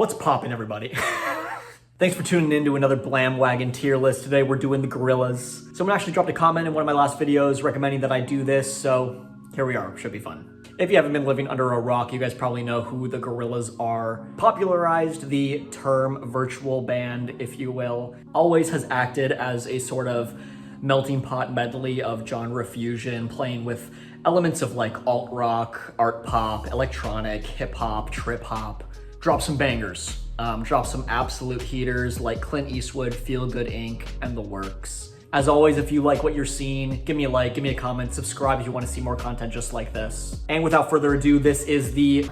What's poppin', everybody? Thanks for tuning in to another Blam Wagon tier list. Today we're doing the Gorillaz. Someone actually dropped a comment in one of my last videos recommending that I do this, so here we are. Should be fun. If you haven't been living under a rock, you guys probably know who the Gorillaz are. Popularized the term virtual band, if you will. Always has acted as a sort of melting pot medley of genre fusion, playing with elements of like alt rock, art pop, electronic, hip hop, trip hop. Drop some bangers. Drop some absolute heaters like Clint Eastwood, Feel Good Inc., and the works. As always, if you like what you're seeing, give me a like, give me a comment, subscribe if you want to see more content just like this. And without further ado, this is the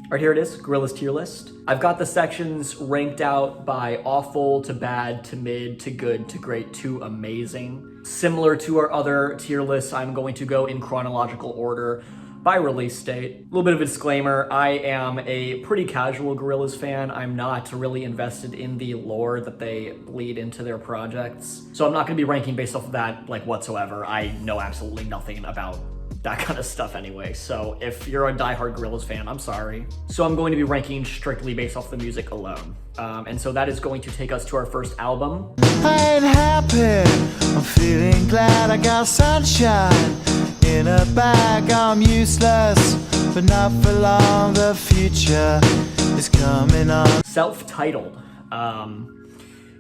All right, here it is, Gorillaz tier list. I've got the sections ranked out by awful to bad to mid to good to great to amazing. Similar to our other tier lists, I'm going to go in chronological order by release date. A little bit of a disclaimer, I am a pretty casual Gorillaz fan. I'm not really invested in the lore that they bleed into their projects. So I'm not gonna be ranking based off of that like whatsoever. I know absolutely nothing about that kind of stuff anyway. So if you're a diehard Gorillaz fan, I'm sorry. So I'm going to be ranking strictly based off the music alone. And so that is going to take us to our first album. I ain't happy, I'm feeling glad I got sunshine in a bag. I'm useless, but not for long, the future is coming on. Self-titled.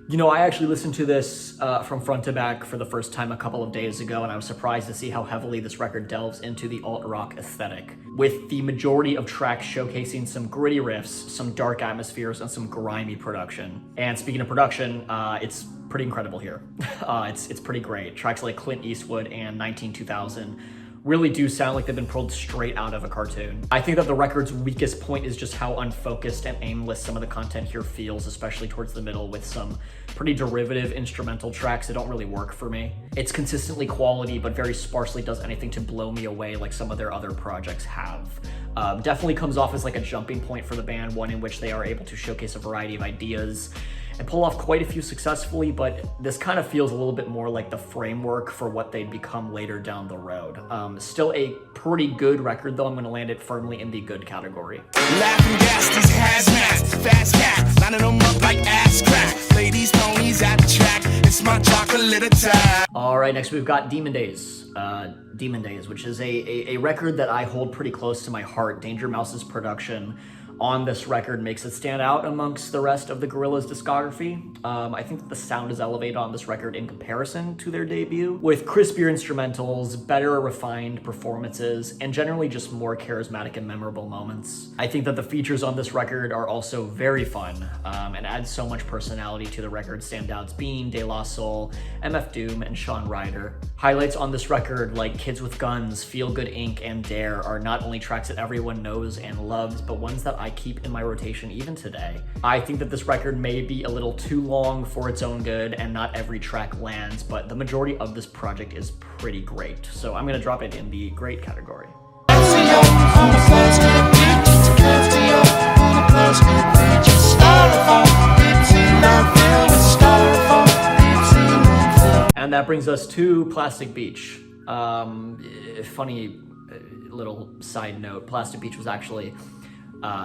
You know, I actually listened to this from front to back for the first time a couple of days ago, and I was surprised to see how heavily this record delves into the alt-rock aesthetic, with the majority of tracks showcasing some gritty riffs, some dark atmospheres, and some grimy production. And speaking of production, it's pretty incredible here. It's pretty great. Tracks like Clint Eastwood and 19-2000 really do sound like they've been pulled straight out of a cartoon. I think that the record's weakest point is just how unfocused and aimless some of the content here feels, especially towards the middle with some pretty derivative instrumental tracks that don't really work for me. It's consistently quality, but very sparsely does anything to blow me away like some of their other projects have. Definitely comes off as like a jumping point for the band, one in which they are able to showcase a variety of ideas and pull off quite a few successfully, but this kind of feels a little bit more like the framework for what they'd become later down the road. Still a pretty good record though. I'm gonna land it firmly in the good category. Laughing gas, these hazmats, fast cats, lining them up like ass crack. Ladies, ponies at the track, it's my chocolate attack. All right, next we've got Demon Days. Demon Days, which is a record that I hold pretty close to my heart. Danger Mouse's production on this record makes it stand out amongst the rest of the Gorillaz discography. I think that the sound is elevated on this record in comparison to their debut, with crispier instrumentals, better refined performances, and generally just more charismatic and memorable moments. I think that the features on this record are also very fun and add so much personality to the record. Standouts being De La Soul, MF Doom, and Sean Ryder. Highlights on this record like Kids with Guns, Feel Good Inc., and Dare are not only tracks that everyone knows and loves, but ones that I keep in my rotation even today. I think that this record may be a little too long for its own good and not every track lands, but the majority of this project is pretty great. So I'm gonna drop it in the great category. And that brings us to Plastic Beach. Funny little side note, Plastic Beach was actually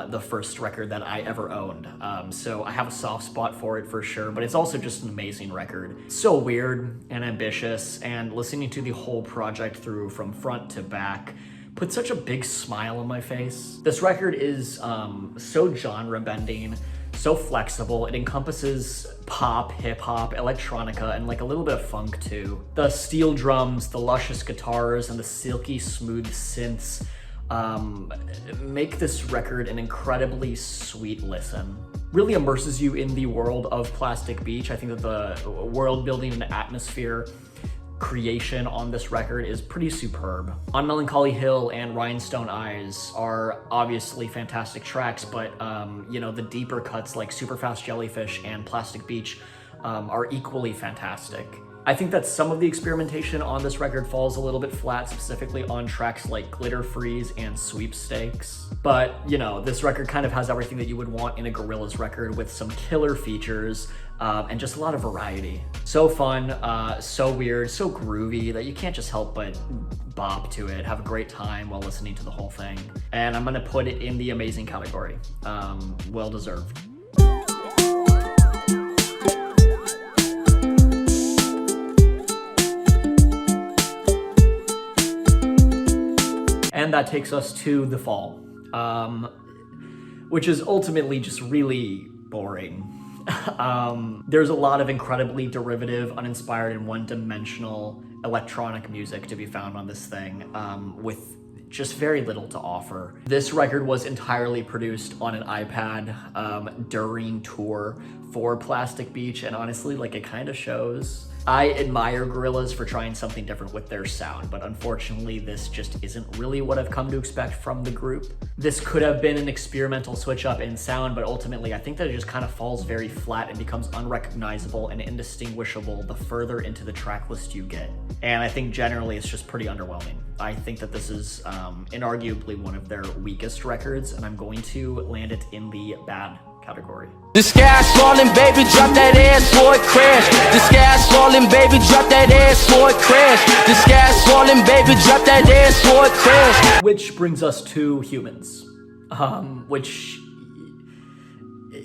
the first record that I ever owned. So I have a soft spot for it for sure, but it's also just an amazing record. So weird and ambitious, and listening to the whole project through from front to back put such a big smile on my face. This record is so genre bending, so flexible. It encompasses pop, hip hop, electronica, and like a little bit of funk too. The steel drums, the luscious guitars, and the silky smooth synths make this record an incredibly sweet listen. Really immerses you in the world of Plastic Beach. I think that the world building and atmosphere creation on this record is pretty superb. On Melancholy Hill and Rhinestone Eyes are obviously fantastic tracks, but you know, the deeper cuts like Superfast Jellyfish and Plastic Beach are equally fantastic. I think that some of the experimentation on this record falls a little bit flat, specifically on tracks like Glitter Freeze and Sweepstakes. But, you know, this record kind of has everything that you would want in a Gorillaz record, with some killer features and just a lot of variety. So fun, so weird, so groovy that you can't just help but bop to it, have a great time while listening to the whole thing. And I'm gonna put it in the amazing category. Well deserved. And that takes us to The Fall, which is ultimately just really boring. There's a lot of incredibly derivative, uninspired, and one-dimensional electronic music to be found on this thing, with just very little to offer. This record was entirely produced on an iPad during tour for Plastic Beach, and honestly, like, it kind of shows. I admire Gorillaz for trying something different with their sound, but unfortunately this just isn't really what I've come to expect from the group. This could have been an experimental switch up in sound, but ultimately I think that it just kind of falls very flat and becomes unrecognizable and indistinguishable the further into the track list you get. And I think generally it's just pretty underwhelming. I think that this is inarguably one of their weakest records, and I'm going to land it in the bad category. The sky's falling, baby, drop that ass for it crash. The sky's falling, baby, drop that ass for it crash. The sky's falling, baby, drop that ass for it crash. Which brings us to Humanz, which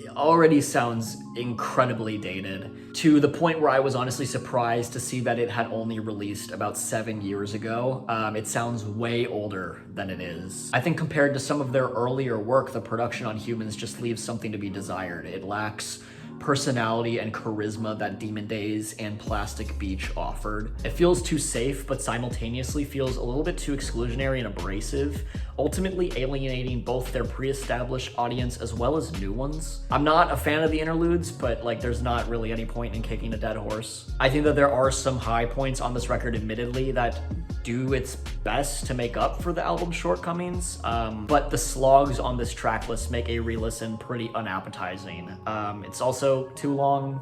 already sounds incredibly dated, to the point where I was honestly surprised to see that it had only released about 7 years ago. It sounds way older than it is. I think compared to some of their earlier work, the production on Humanz just leaves something to be desired. It lacks personality and charisma that Demon Days and Plastic Beach offered. It feels too safe, but simultaneously feels a little bit too exclusionary and abrasive, ultimately alienating both their pre-established audience as well as new ones. I'm not a fan of the interludes, but like, there's not really any point in kicking a dead horse. I think that there are some high points on this record, admittedly, that do its best to make up for the album's shortcomings, but the slogs on this track list make a re-listen pretty unappetizing. It's also too long.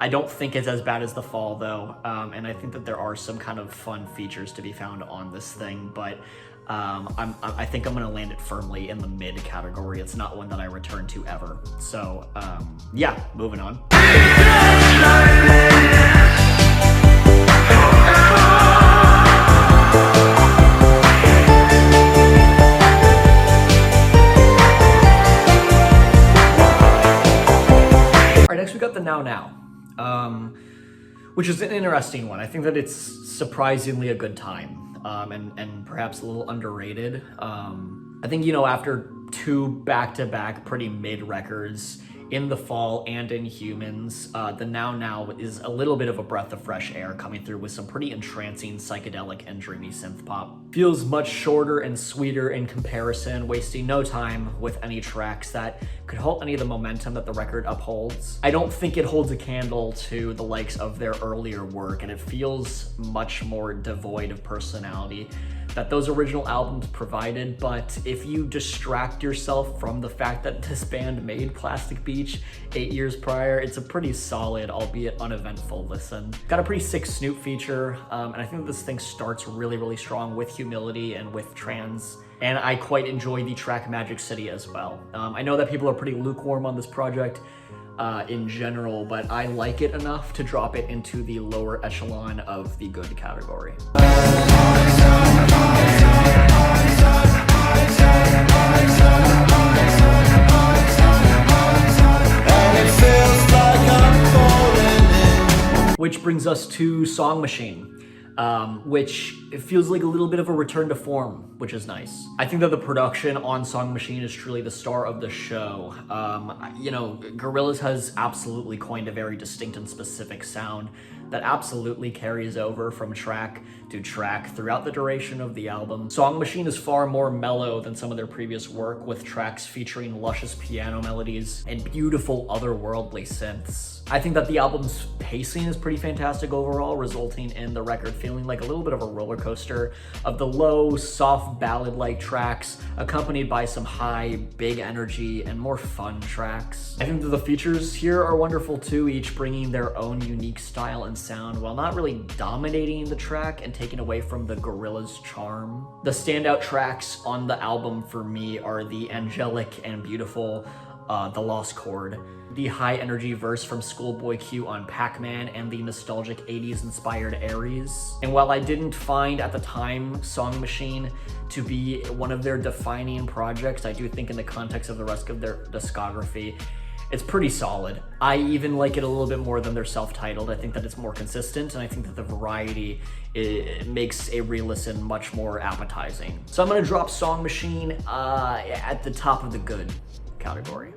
I don't think it's as bad as The Fall though, and I think that there are some kind of fun features to be found on this thing, but I think I'm gonna land it firmly in the mid category. It's not one that I return to ever. So yeah, moving on. Next we got the Now, which is an interesting one. I think that it's surprisingly a good time, and perhaps a little underrated. I think, you know, after two back-to-back pretty mid records in The Fall and in Humanz, the Now is a little bit of a breath of fresh air, coming through with some pretty entrancing psychedelic and dreamy synth pop. Feels much shorter and sweeter in comparison, wasting no time with any tracks that could halt any of the momentum that the record upholds. I don't think it holds a candle to the likes of their earlier work, and it feels much more devoid of personality that those original albums provided. But if you distract yourself from the fact that this band made Plastic Beach 8 years prior, it's a pretty solid, albeit uneventful listen. Got a pretty sick Snoop feature, and I think this thing starts really strong with Humility and with Trans, and I quite enjoy the track Magic City as well. I know that people are pretty lukewarm on this project in general, but I like it enough to drop it into the lower echelon of the good category. Which brings us to Song Machine, which it feels like a little bit of a return to form, which is nice. I think that the production on Song Machine is truly the star of the show. You know, Gorillaz has absolutely coined a very distinct and specific sound that absolutely carries over from track to track throughout the duration of the album. Song Machine is far more mellow than some of their previous work, with tracks featuring luscious piano melodies and beautiful otherworldly synths. I think that the album's pacing is pretty fantastic overall, resulting in the record feeling like a little bit of a roller coaster of the low, soft ballad-like tracks, accompanied by some high, big energy, and more fun tracks. I think that the features here are wonderful too, each bringing their own unique style and sound while not really dominating the track and taking away from the Gorillaz charm. The standout tracks on the album for me are the angelic and beautiful The Lost Chord, the high-energy verse from Schoolboy Q on Pac-Man, and the nostalgic 80s-inspired Aries. And while I didn't find at the time Song Machine to be one of their defining projects, I do think in the context of the rest of their discography, it's pretty solid. I even like it a little bit more than their self-titled. I think that it's more consistent, and I think that the variety makes a re-listen much more appetizing. So I'm gonna drop Song Machine at the top of the good category.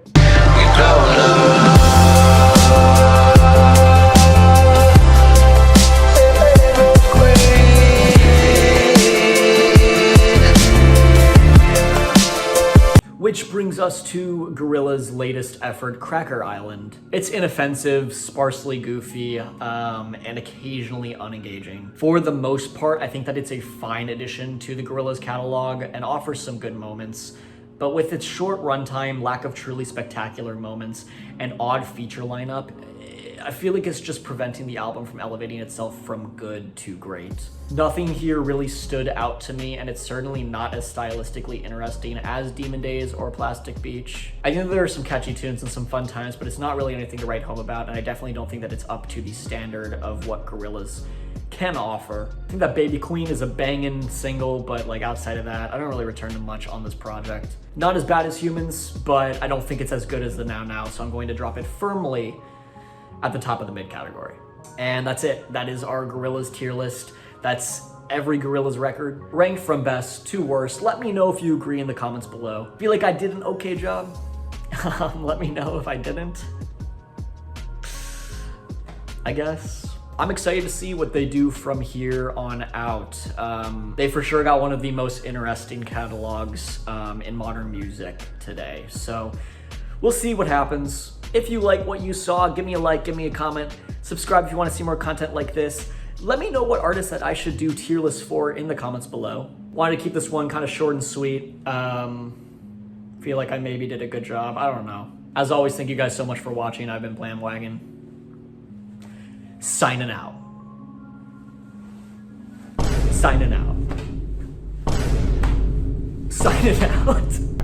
Which brings us to Gorillaz' latest effort, Cracker Island. It's inoffensive, sparsely goofy, and occasionally unengaging. For the most part, I think that it's a fine addition to the Gorillaz catalog and offers some good moments. But with its short runtime, lack of truly spectacular moments, and odd feature lineup, I feel like it's just preventing the album from elevating itself from good to great. Nothing here really stood out to me, and it's certainly not as stylistically interesting as Demon Days or Plastic Beach. I think there are some catchy tunes and some fun times, but it's not really anything to write home about, and I definitely don't think that it's up to the standard of what Gorillaz can offer. I think that Baby Queen is a banging single, but like outside of that, I don't really return to much on this project. Not as bad as Humanz, but I don't think it's as good as the Now Now, so I'm going to drop it firmly at the top of the mid category. And that's it. That is our Gorillaz tier list. That's every Gorillaz record, ranked from best to worst. Let me know if you agree in the comments below. Feel like I did an okay job? Let me know if I didn't. I guess. I'm excited to see what they do from here on out. They for sure got one of the most interesting catalogs in modern music today. So we'll see what happens. If you like what you saw, give me a like, give me a comment, subscribe if you want to see more content like this. Let me know what artists that I should do tier lists for in the comments below. Wanted to keep this one kind of short and sweet. Feel like I maybe did a good job. I don't know. As always, thank you guys so much for watching. I've been Blamwagon. Signing out. Signing out. Signing out.